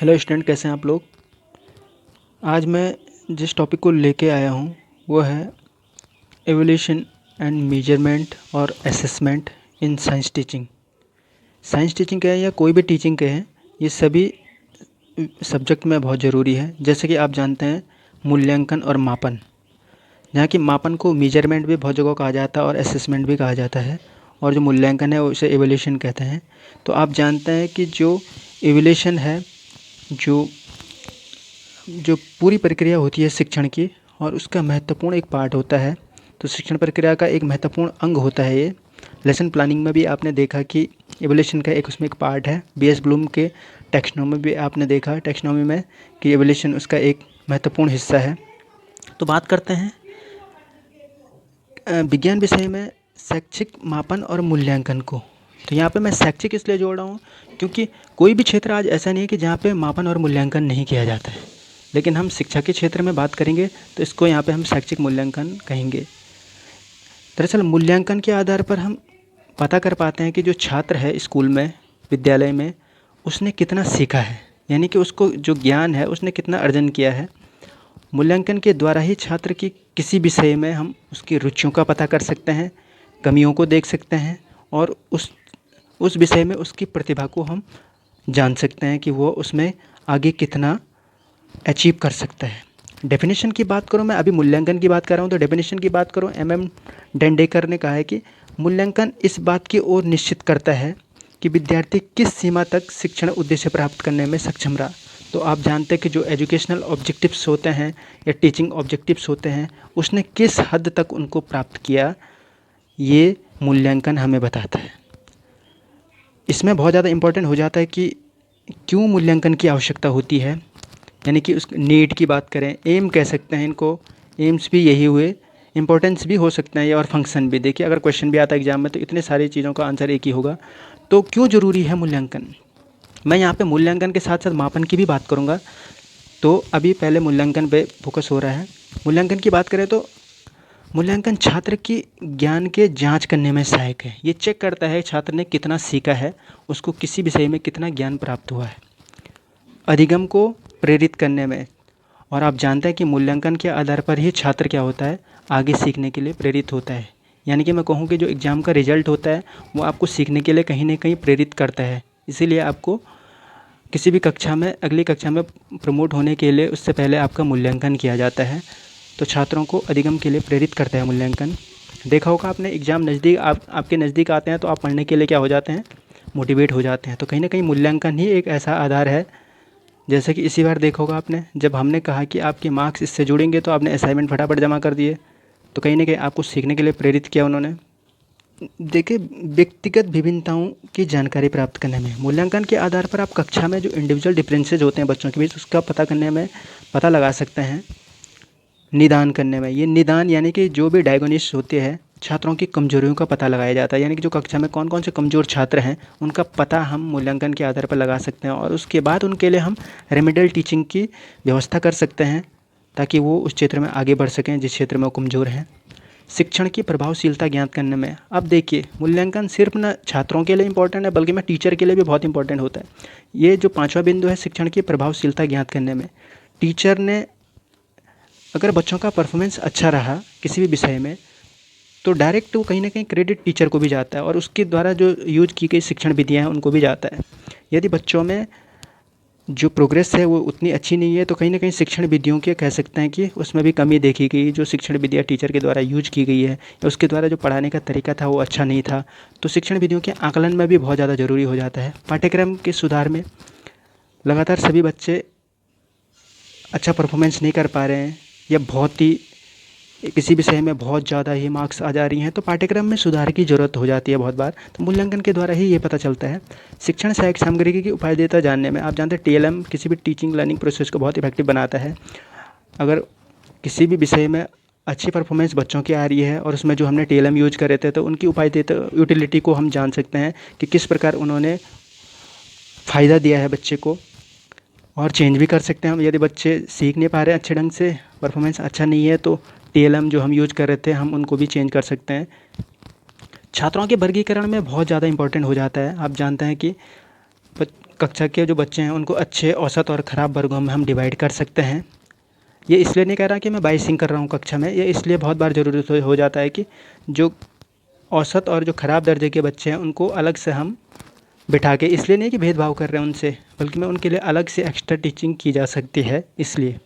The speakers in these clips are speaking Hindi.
हेलो स्टूडेंट, कैसे हैं आप लोग। आज मैं जिस टॉपिक को लेके आया हूँ वो है एवोल्यूशन एंड मेजरमेंट और assessment in science teaching. Science teaching कहें या कोई भी टीचिंग कहें, ये सभी सब्जेक्ट में बहुत ज़रूरी है। जैसे कि आप जानते हैं मूल्यांकन और मापन, जहाँ कि मापन को मेजरमेंट भी बहुत जगह कहा जाता है और असेसमेंट भी कहा जाता है, और जो मूल्यांकन है उसे एवोल्यूशन कहते हैं। तो आप जानते हैं कि जो एवोल्यूशन है, जो जो पूरी प्रक्रिया होती है शिक्षण की, और उसका महत्वपूर्ण एक पार्ट होता है। तो शिक्षण प्रक्रिया का एक महत्वपूर्ण अंग होता है ये। लेसन प्लानिंग में भी आपने देखा कि एवोल्यूशन का एक उसमें एक पार्ट है। बीएस ब्लूम के टेक्सोनोमी में भी आपने देखा टेक्सोनोमी में कि एवोल्यूशन उसका एक महत्वपूर्ण हिस्सा है। तो बात करते हैं विज्ञान विषय में शैक्षिक मापन और मूल्यांकन को। तो यहाँ पे मैं शैक्षिक इसलिए जोड़ रहा हूँ क्योंकि कोई भी क्षेत्र आज ऐसा नहीं है कि जहाँ पे मापन और मूल्यांकन नहीं किया जाता है। लेकिन हम शिक्षा के क्षेत्र में बात करेंगे तो इसको यहाँ पे हम शैक्षिक मूल्यांकन कहेंगे। दरअसल मूल्यांकन के आधार पर हम पता कर पाते हैं कि जो छात्र है स्कूल में, विद्यालय में, उसने कितना सीखा है, यानी कि उसको जो ज्ञान है उसने कितना अर्जन किया है। मूल्यांकन के द्वारा ही छात्र की किसी विषय में हम उसकी रुचियों का पता कर सकते हैं, कमियों को देख सकते हैं, और उस विषय में उसकी प्रतिभा को हम जान सकते हैं कि वो उसमें आगे कितना अचीव कर सकता है। डेफिनेशन की बात करूँ, मैं अभी मूल्यांकन की बात कर रहा हूँ, तो डेफिनेशन की बात करूँ, एम डेंडेकर ने कहा है कि मूल्यांकन इस बात की ओर निश्चित करता है कि विद्यार्थी किस सीमा तक शिक्षण उद्देश्य प्राप्त करने में सक्षम रहा। तो आप जानते हैं कि जो एजुकेशनल ऑब्जेक्टिव्स होते हैं या टीचिंग ऑब्जेक्टिव्स होते हैं, उसने किस हद तक उनको प्राप्त किया, ये मूल्यांकन हमें बताता है। इसमें बहुत ज़्यादा इम्पोर्टेंट हो जाता है कि क्यों मूल्यांकन की आवश्यकता होती है। यानी कि उस नीड की बात करें, एम कह सकते हैं इनको, एम्स भी यही हुए, इंपॉर्टेंस भी हो सकते हैं ये, और फंक्शन भी। देखिए अगर क्वेश्चन भी आता है एग्जाम में तो इतने सारी चीज़ों का आंसर एक ही होगा। तो क्यों ज़रूरी है मूल्यांकन। मैं यहाँ पे मूल्यांकन के साथ साथ मापन की भी बात करूँगा। तो अभी पहले मूल्यांकन पे फोकस हो रहा है। मूल्यांकन की बात करें तो मूल्यांकन छात्र की ज्ञान के जांच करने में सहायक है। ये चेक करता है छात्र ने कितना सीखा है, उसको किसी विषय में कितना ज्ञान प्राप्त हुआ है, अधिगम को प्रेरित करने में। और आप जानते हैं कि मूल्यांकन के आधार पर ही छात्र क्या होता है, आगे सीखने के लिए प्रेरित होता है। यानी कि मैं कहूँ कि जो एग्ज़ाम का रिजल्ट होता है वो आपको सीखने के लिए कहीं ना कहीं प्रेरित करता है। इसीलिए आपको किसी भी कक्षा में, अगली कक्षा में प्रमोट होने के लिए उससे पहले आपका मूल्यांकन किया जाता है। तो छात्रों को अधिगम के लिए प्रेरित करता है मूल्यांकन। देखा होगा आपने, एग्ज़ाम नज़दीक आपके नज़दीक आते हैं तो आप पढ़ने के लिए क्या हो जाते हैं, मोटिवेट हो जाते हैं। तो कहीं ना कहीं मूल्यांकन ही एक ऐसा आधार है। जैसे कि इसी बार देखा होगा आपने, जब हमने कहा कि आपके मार्क्स इससे जुड़ेंगे तो आपने असाइनमेंट फटाफट जमा कर दिए, तो कहीं ना कहीं आपको सीखने के लिए प्रेरित किया उन्होंने। देखिए व्यक्तिगत विभिन्नताओं की जानकारी प्राप्त करने में, मूल्यांकन के आधार पर आप कक्षा में जो इंडिविजुअल डिफरेंसेस होते हैं बच्चों के बीच, उसका पता करने में, पता लगा सकते हैं। निदान करने में, ये निदान यानी कि जो भी डायग्नोसिस होते हैं, छात्रों की कमजोरियों का पता लगाया जाता है। यानी कि जो कक्षा में कौन कौन से कमज़ोर छात्र हैं उनका पता हम मूल्यांकन के आधार पर लगा सकते हैं, और उसके बाद उनके लिए हम रेमेडियल टीचिंग की व्यवस्था कर सकते हैं ताकि वो उस क्षेत्र में आगे बढ़ सकें जिस क्षेत्र में वो कमज़ोर हैं। शिक्षण की प्रभावशीलता ज्ञात करने में, अब देखिए मूल्यांकन सिर्फ ना छात्रों के लिए इंपॉर्टेंट है बल्कि मैं टीचर के लिए भी बहुत इंपॉर्टेंट होता है। ये जो पाँचवा बिंदु है शिक्षण की प्रभावशीलता ज्ञात करने में, टीचर ने अगर बच्चों का परफॉर्मेंस अच्छा रहा किसी भी विषय में तो डायरेक्ट वो कहीं ना कहीं क्रेडिट टीचर को भी जाता है, और उसके द्वारा जो यूज की गई शिक्षण विधियाँ हैं उनको भी जाता है। यदि बच्चों में जो प्रोग्रेस है वो उतनी अच्छी नहीं है तो कहीं ना कहीं शिक्षण विधियों के कह सकते हैं कि उसमें भी कमी देखी गई। जो शिक्षण विधियाँ टीचर के द्वारा यूज की गई है या उसके द्वारा जो पढ़ाने का तरीका था वो अच्छा नहीं था, तो शिक्षण विधियों के आकलन में भी बहुत ज़्यादा ज़रूरी हो जाता है। पाठ्यक्रम के सुधार में लगातार सभी बच्चे अच्छा परफॉर्मेंस नहीं कर पा रहे हैं या बहुत ही किसी विषय में बहुत ज़्यादा ही मार्क्स आ जा रही हैं, तो पाठ्यक्रम में सुधार की ज़रूरत हो जाती है बहुत बार। तो मूल्यांकन के द्वारा ही ये पता चलता है। शिक्षण सहायक सामग्री की उपादेयता जानने में, आप जानते हैं टीएलएम किसी भी टीचिंग लर्निंग प्रोसेस को बहुत इफेक्टिव बनाता है। अगर किसी भी विषय में अच्छी परफॉर्मेंस बच्चों की आ रही है और उसमें जो हमने टीएलएम यूज करे थे तो उनकी उपादेयता यूटिलिटी को हम जान सकते हैं कि किस प्रकार उन्होंने फ़ायदा दिया है बच्चे को, और चेंज भी कर सकते हैं हम। यदि बच्चे सीख नहीं पा रहे हैं अच्छे ढंग से, परफॉर्मेंस अच्छा नहीं है, तो टीएलएम जो हम यूज कर रहे थे हम उनको भी चेंज कर सकते हैं। छात्रों के वर्गीकरण में बहुत ज़्यादा इंपॉर्टेंट हो जाता है। आप जानते हैं कि कक्षा के जो बच्चे हैं उनको अच्छे, औसत और ख़राब वर्गों में हम डिवाइड कर सकते हैं। ये इसलिए नहीं कह रहा कि मैं बाइसिंग कर रहा हूँ कक्षा में, ये इसलिए बहुत बार ज़रूरत हो जाता है कि जो औसत और जो ख़राब दर्जे के बच्चे हैं उनको अलग से हम बिठा के, इसलिए नहीं कि भेदभाव कर रहे हैं उनसे, बल्कि मैं उनके लिए अलग से एक्स्ट्रा टीचिंग की जा सकती है इसलिए।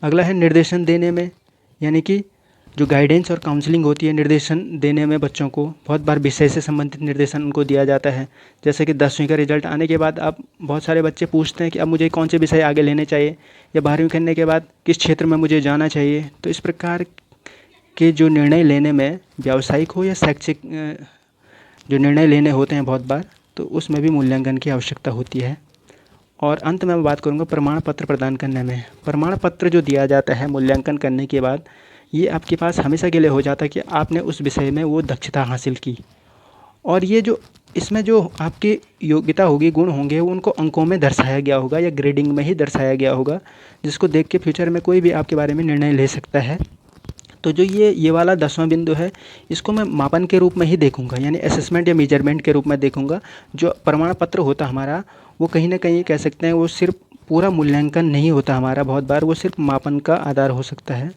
अगला है निर्देशन देने में, यानी कि जो गाइडेंस और काउंसलिंग होती है निर्देशन देने में बच्चों को, बहुत बार विषय से संबंधित निर्देशन उनको दिया जाता है। जैसे कि 10वीं का रिजल्ट आने के बाद अब बहुत सारे बच्चे पूछते हैं कि अब मुझे कौन से विषय आगे लेने चाहिए, या 12वीं करने के बाद किस क्षेत्र में मुझे जाना चाहिए। तो इस प्रकार के जो निर्णय लेने में, व्यावसायिक हो या शैक्षिक, जो निर्णय लेने होते हैं बहुत बार, तो उसमें भी मूल्यांकन की आवश्यकता होती है। और अंत में मैं बात करूँगा प्रमाण पत्र प्रदान करने में। प्रमाण पत्र जो दिया जाता है मूल्यांकन करने के बाद, ये आपके पास हमेशा के लिए हो जाता है कि आपने उस विषय में वो दक्षता हासिल की। और ये जो इसमें जो आपकी योग्यता होगी, गुण होंगे, वो उनको अंकों में दर्शाया गया होगा या ग्रेडिंग में ही दर्शाया गया होगा, जिसको देख के फ्यूचर में कोई भी आपके बारे में निर्णय ले सकता है। तो जो ये वाला 10वां बिंदु है, इसको मैं मापन के रूप में ही देखूंगा, यानी असेसमेंट या मेजरमेंट के रूप में देखूंगा। जो प्रमाण पत्र होता हमारा, वो कहीं ना कहीं कह सकते हैं वो सिर्फ पूरा मूल्यांकन नहीं होता हमारा, बहुत बार वो सिर्फ मापन का आधार हो सकता है।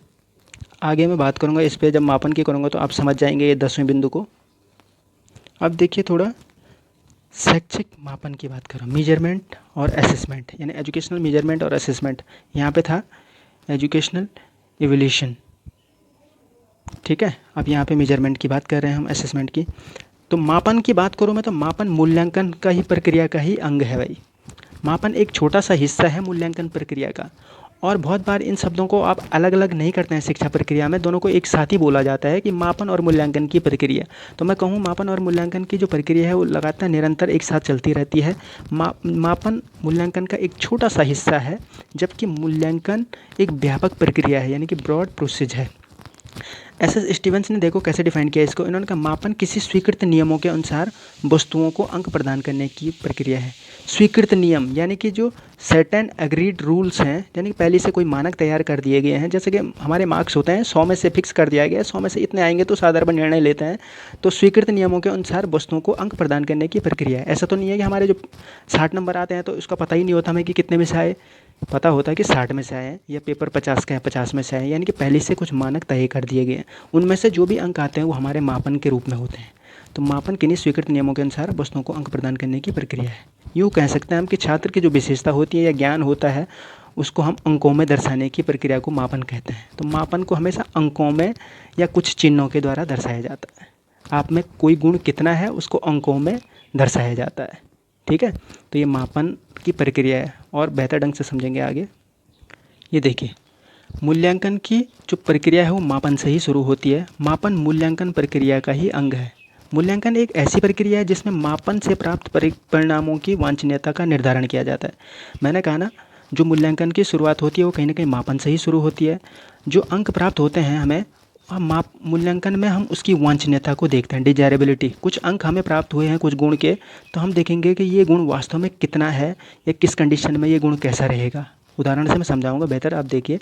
आगे मैं बात करूँगा इस पर, जब मापन की करूँगा तो आप समझ जाएंगे ये 10वें बिंदु को। अब देखिए थोड़ा शैक्षिक मापन की बात करूँ, मेजरमेंट और असेसमेंट, यानी एजुकेशनल मेजरमेंट और असेसमेंट। यहाँ पे था एजुकेशनल इवैल्यूएशन, ठीक है। अब यहाँ पे मेजरमेंट की बात कर रहे हैं हम, असेसमेंट की। तो मापन की बात करूँ मैं, तो मापन मूल्यांकन का ही प्रक्रिया का ही अंग है भाई। मापन एक छोटा सा हिस्सा है मूल्यांकन प्रक्रिया का, और बहुत बार इन शब्दों को आप अलग अलग नहीं करते हैं शिक्षा प्रक्रिया में, दोनों को एक साथ ही बोला जाता है कि मापन और मूल्यांकन की प्रक्रिया। तो मैं कहूँ मापन और मूल्यांकन की जो प्रक्रिया है वो लगातार निरंतर एक साथ चलती रहती है। मापन मूल्यांकन का एक छोटा सा हिस्सा है, जबकि मूल्यांकन एक व्यापक प्रक्रिया है, यानी कि ब्रॉड प्रोसेस है। एस स्टीवेंस ने देखो कैसे डिफाइन किया इसको, इन्होंने कहा मापन किसी स्वीकृत नियमों के अनुसार वस्तुओं को अंक प्रदान करने की प्रक्रिया है। स्वीकृत नियम यानी कि जो सेट एंड एग्रीड रूल्स हैं, यानी कि पहले से कोई मानक तैयार कर दिए गए हैं। जैसे कि हमारे मार्क्स होते हैं 100 में से फिक्स कर दिया गया है, 100 में से इतने आएंगे तो उस आधार पर निर्णय लेते हैं। तो स्वीकृत नियमों के अनुसार वस्तुओं को अंक प्रदान करने की प्रक्रिया है। ऐसा तो नहीं है कि हमारे जो 60 नंबर आते हैं तो उसका पता ही नहीं होता हमें कि कितने में से आए, पता होता है कि 60 में से आए हैं, या पेपर 50 का है 50 में से आए, यानी कि पहले से कुछ मानक तय कर दिए गए हैं। उनमें से जो भी अंक आते हैं वो हमारे मापन के रूप में होते हैं। तो मापन किन्हीं स्वीकृत नियमों के अनुसार वस्तुओं को अंक प्रदान करने की प्रक्रिया है। यूँ कह सकते हैं हम कि छात्र की जो विशेषता होती है या ज्ञान होता है, उसको हम अंकों में दर्शाने की प्रक्रिया को मापन कहते हैं। तो मापन को हमेशा अंकों में या कुछ चिन्हों के द्वारा दर्शाया जाता है। आप में कोई गुण कितना है उसको अंकों में दर्शाया जाता है, ठीक है। तो ये मापन की प्रक्रिया है, और बेहतर ढंग से समझेंगे आगे। ये देखिए, मूल्यांकन की जो प्रक्रिया है वो मापन से ही शुरू होती है। मापन मूल्यांकन प्रक्रिया का ही अंग है। मूल्यांकन एक ऐसी प्रक्रिया है जिसमें मापन से प्राप्त परिणामों की वांछनीयता का निर्धारण किया जाता है। मैंने कहा ना, जो मूल्यांकन की शुरुआत होती है वो कहीं ना कहीं मापन से ही शुरू होती है। जो अंक प्राप्त होते हैं हमें, मूल्यांकन में हम उसकी वांछनीयता को देखते हैं, डिजायरेबिलिटी। कुछ अंक हमें प्राप्त हुए हैं कुछ गुण के, तो हम देखेंगे कि ये गुण वास्तव में कितना है या किस कंडीशन में ये गुण कैसा रहेगा। उदाहरण से मैं समझाऊंगा बेहतर, आप देखिए।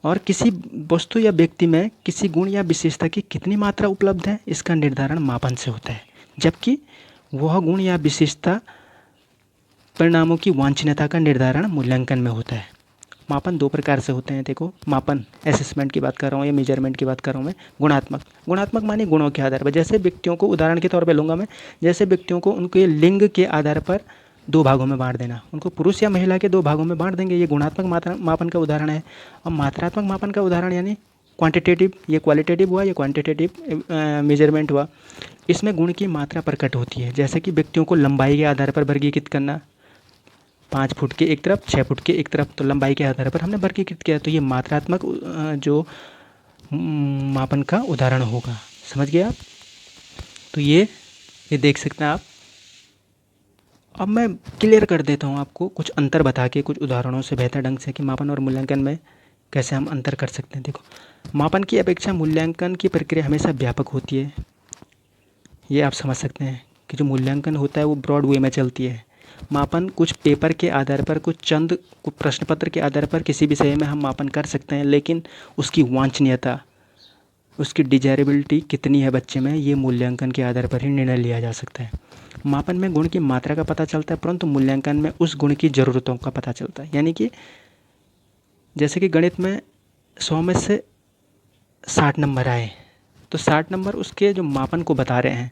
और किसी वस्तु या व्यक्ति में किसी गुण या विशेषता की कितनी मात्रा उपलब्ध है, इसका निर्धारण मापन से होता है, जबकि वह गुण या विशेषता परिणामों की वांछनीयता का निर्धारण मूल्यांकन में होता है। मापन दो प्रकार से होते हैं। देखो, मापन असेसमेंट की बात कर रहा हूँ या मेजरमेंट की बात कर रहा हूँ मैं। गुणात्मक माने गुणों के आधार पर। जैसे व्यक्तियों को, उदाहरण के तौर पे लूँगा मैं, जैसे व्यक्तियों को उनके लिंग के आधार पर दो भागों में बांट देना, उनको पुरुष या महिला के दो भागों में बांट देंगे, ये गुणात्मक मापन का उदाहरण है। और मात्रात्मक मापन का उदाहरण यानी क्वांटिटेटिव, ये क्वालिटेटिव हुआ, ये क्वांटिटेटिव मेजरमेंट हुआ। इसमें गुण की मात्रा प्रकट होती है। जैसे कि व्यक्तियों को लंबाई के आधार पर वर्गीकृत करना, 5 फुट के एक तरफ, 6 फुट के एक तरफ, तो लंबाई के आधार पर हमने वर्गीकृत किया। तो ये मात्रात्मक जो मापन का उदाहरण होगा। समझ गए आप? तो ये देख सकते हैं आप। अब मैं क्लियर कर देता हूँ आपको कुछ अंतर बता के, कुछ उदाहरणों से बेहतर ढंग से, कि मापन और मूल्यांकन में कैसे हम अंतर कर सकते हैं। देखो, मापन की अपेक्षा मूल्यांकन की प्रक्रिया हमेशा व्यापक होती है। ये आप समझ सकते हैं कि जो मूल्यांकन होता है वो ब्रॉड वे में चलती है। मापन कुछ पेपर के आधार पर, कुछ चंद प्रश्न पत्र के आधार पर किसी विषय में हम मापन कर सकते हैं, लेकिन उसकी वांछनीयता उसकी डिजायरेबिलिटी कितनी है बच्चे में, ये मूल्यांकन के आधार पर ही निर्णय लिया जा सकता है। मापन में गुण की मात्रा का पता चलता है, परंतु मूल्यांकन में उस गुण की ज़रूरतों का पता चलता है। यानी कि जैसे कि गणित में 100 में से 60 नंबर आए, तो 60 नंबर उसके जो मापन को बता रहे हैं,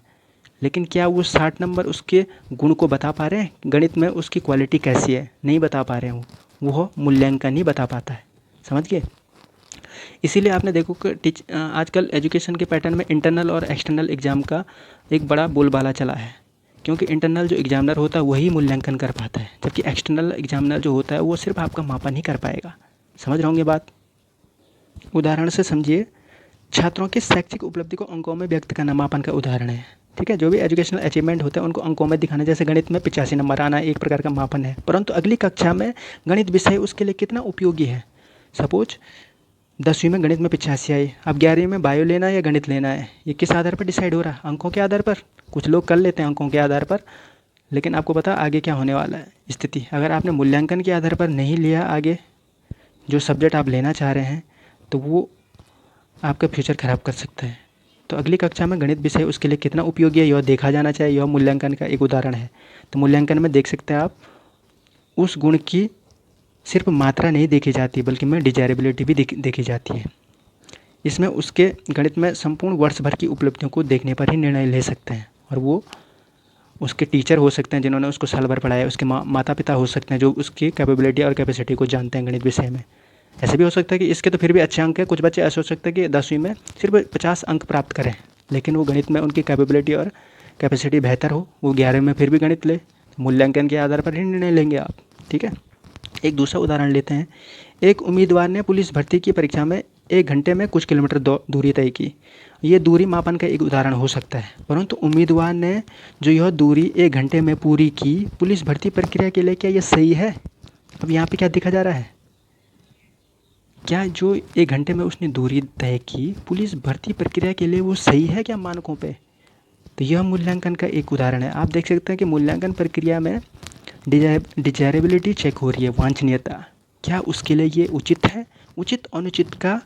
लेकिन क्या वो 60 नंबर उसके गुण को बता पा रहे हैं? गणित में उसकी क्वालिटी कैसी है, नहीं बता पा रहे हैं। वो मूल्यांकन ही बता पाता है। समझ गए? इसीलिए आपने देखो कि आजकल एजुकेशन के पैटर्न में इंटरनल और एक्सटर्नल एग्ज़ाम का एक बड़ा बोलबाला चला है, क्योंकि इंटरनल जो एग्जामिनर होता है वही मूल्यांकन कर पाता है, जबकि एक्सटर्नल एग्जामिनर जो होता है वो सिर्फ आपका मापन ही कर पाएगा। समझ रहे होंगे बात? उदाहरण से समझिए, छात्रों की शैक्षिक उपलब्धि को अंकों में व्यक्त करना मापन का उदाहरण है। ठीक है, जो भी एजुकेशनल अचीवमेंट होते हैं उनको अंकों में दिखाना। जैसे गणित में 85 नंबर आना एक प्रकार का मापन है, परंतु अगली कक्षा में गणित विषय उसके लिए कितना उपयोगी है। सपोज 10वीं में गणित में 85 आई, अब 11वीं में बायो लेना है या गणित लेना है, ये किस आधार पर डिसाइड हो रहा है? अंकों के आधार पर। कुछ लोग कर लेते हैं अंकों के आधार पर, लेकिन आपको पता आगे क्या होने वाला है स्थिति। अगर आपने मूल्यांकन के आधार पर नहीं लिया आगे जो सब्जेक्ट आप लेना चाह रहे हैं, तो वो आपका फ्यूचर ख़राब कर सकता है। तो अगली कक्षा में गणित विषय उसके लिए कितना उपयोगी है यह देखा जाना चाहिए। यह मूल्यांकन का एक उदाहरण है। तो मूल्यांकन में देख सकते हैं आप, उस गुण की सिर्फ मात्रा नहीं देखी जाती बल्कि में डिजायरेबिलिटी भी देखी जाती है। इसमें उसके गणित में संपूर्ण वर्ष भर की उपलब्धियों को देखने पर ही निर्णय ले सकते हैं, और वो उसके टीचर हो सकते हैं जिन्होंने उसको साल भर पढ़ाया, उसके माता पिता हो सकते हैं जो उसकी कैपेबिलिटी और कैपेसिटी को जानते हैं गणित विषय में। ऐसे भी हो सकता है कि इसके तो फिर भी अच्छे अंक है, कुछ बच्चे ऐसे हो सकते हैं कि 10वीं में सिर्फ 50 अंक प्राप्त करें, लेकिन वो गणित में उनकी कैपेबिलिटी और कैपेसिटी बेहतर हो, वो 11वीं में फिर भी गणित ले। मूल्यांकन के आधार पर ही निर्णय लेंगे आप। ठीक है, एक दूसरा उदाहरण लेते हैं। एक उम्मीदवार ने पुलिस भर्ती की परीक्षा में 1 घंटे में कुछ किलोमीटर दूरी तय की। ये दूरी मापन का एक उदाहरण हो सकता है, परंतु उम्मीदवार ने जो यह दूरी 1 घंटे में पूरी की पुलिस भर्ती प्रक्रिया के लिए, क्या ये सही है? अब यहाँ पे क्या देखा जा रहा है? क्या जो 1 घंटे में उसने दूरी तय की पुलिस भर्ती प्रक्रिया के लिए वो सही है क्या मानकों पे? तो यह मूल्यांकन का एक उदाहरण है। आप देख सकते हैं कि मूल्यांकन प्रक्रिया में डिजायरेबिलिटी चेक हो रही है, वांछनीयता, क्या उसके लिए ये उचित है? उचित अनुचित का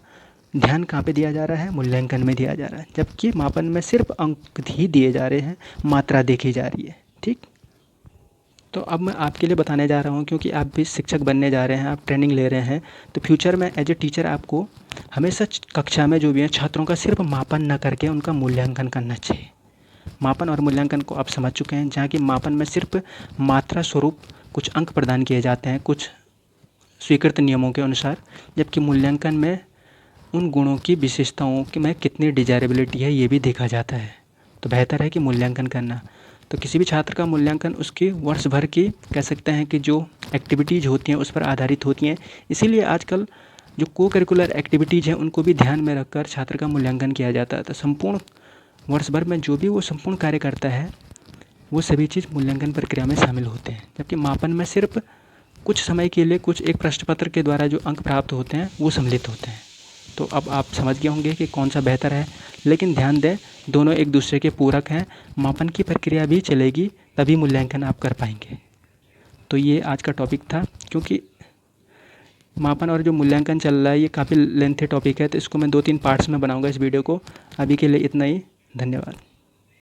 ध्यान कहाँ पे दिया जा रहा है? मूल्यांकन में दिया जा रहा है, जबकि मापन में सिर्फ अंक ही दिए जा रहे हैं, मात्रा देखी जा रही है। ठीक, तो अब मैं आपके लिए बताने जा रहा हूँ, क्योंकि आप भी शिक्षक बनने जा रहे हैं, आप ट्रेनिंग ले रहे हैं, तो फ्यूचर में एज ए टीचर आपको हमेशा कक्षा में जो भी हैं छात्रों का सिर्फ मापन न करके उनका मूल्यांकन करना चाहिए। मापन और मूल्यांकन को आप समझ चुके हैं, जहाँ की मापन में सिर्फ मात्रा स्वरूप कुछ अंक प्रदान किए जाते हैं कुछ स्वीकृत नियमों के अनुसार, जबकि मूल्यांकन में उन गुणों की विशेषताओं की में कितनी डिजायरेबिलिटी है ये भी देखा जाता है। तो बेहतर है कि मूल्यांकन करना। तो किसी भी छात्र का मूल्यांकन उसकी वर्ष भर की कह सकते हैं कि जो एक्टिविटीज़ होती हैं उस पर आधारित होती हैं। इसीलिए आजकल जो को करिकुलर एक्टिविटीज़ हैं उनको भी ध्यान में रखकर छात्र का मूल्यांकन किया जाता है। तो संपूर्ण वर्ष भर में जो भी वो संपूर्ण कार्य करता है वो सभी चीज़ मूल्यांकन प्रक्रिया में शामिल होते हैं, जबकि मापन में सिर्फ कुछ समय के लिए कुछ एक प्रश्न पत्र के द्वारा जो अंक प्राप्त होते हैं वो सम्मिलित होते हैं। तो अब आप समझ गए होंगे कि कौन सा बेहतर है, लेकिन ध्यान दें दोनों एक दूसरे के पूरक हैं। मापन की प्रक्रिया भी चलेगी तभी मूल्यांकन आप कर पाएंगे। तो ये आज का टॉपिक था, क्योंकि मापन और जो मूल्यांकन चल रहा है ये काफ़ी लेंथी टॉपिक है, तो इसको मैं 2-3 पार्ट्स में बनाऊंगा इस वीडियो को। अभी के लिए इतना ही, धन्यवाद।